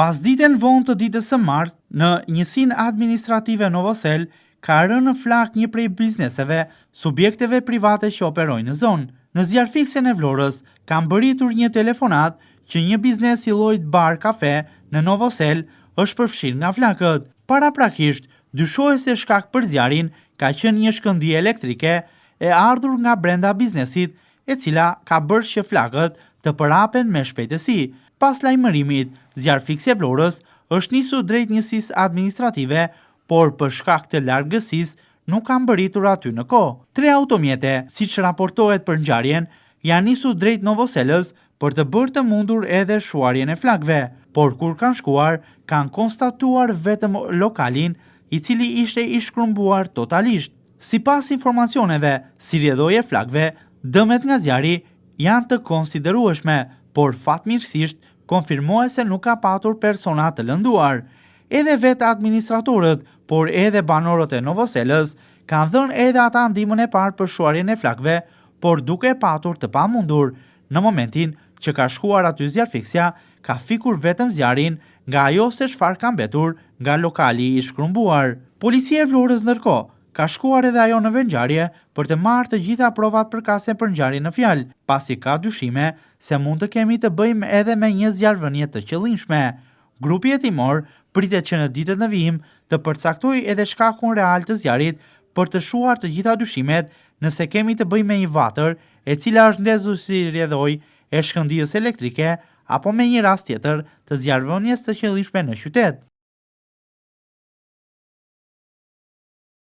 Pas ditën vonë të ditës së martë, në njësinë administrative Novosel, ka rënë në flak një prej bizneseve, subjekteve private që operojnë në zonë. Në zjarfiksen e Vlorës, kam bëritur një telefonat që një biznes i llojit bar kafe në Novosel është përfshirë nga flakët. Paraprakisht, dyshohet se shkak për zjarin ka qenë një shkëndijë elektrike e ardhur nga brenda biznesit, e cila ka bërë që flakët të përapen me shpejtësi. Pas lajmërimit, zjarfikse e Vlorës është nisur drejt njësisë administrative, por për shkak të largësisë nuk kanë bëritur aty në kohë. 3 automjete, siç raportohet për ngjarjen, janë nisur drejt Novoselës për të bërë të mundur edhe shuarjen e flakëve, por kur kanë shkuar, kanë konstatuar vetëm lokalin, i cili ishte i shkrumbuar totalisht. Sipas informacioneve, si rrjedhoi e flakëve, dëmet nga zjarri janë të konsiderueshme, por fatmirësisht konfirmohet se nuk ka patur persona të lënduar. Edhe vetë administratorët, por edhe banorët e Novoselës kanë dhënë edhe ata ndihmën e parë për shuarjen e flakëve, por duke patur të pamundur. Në momentin që ka shkuar aty zjarfiksja, ka fikur vetëm zjarrin nga ajo se çfarë ka mbetur nga lokali i shkrumbuar. Policia e Vlorës ndërkohë ka shkuar edhe ajo në vendngjarje për të marrë të gjitha provat përkatëse për ngjarjen në fjalë, pasi ka dyshime se mund të kemi të bëjmë edhe me një zjarrvënie të qëllimshme. Grupi hetimor pritet që në ditët në vijim të përcaktojë edhe shkakun real të zjarrit për të shuar të gjitha dyshimet nëse kemi të bëjmë me një vatër e cila është ndezur si rrjedhoj e shkëndijës elektrike apo me një rast tjetër të zjarrvënies të qëllimshme në qytet.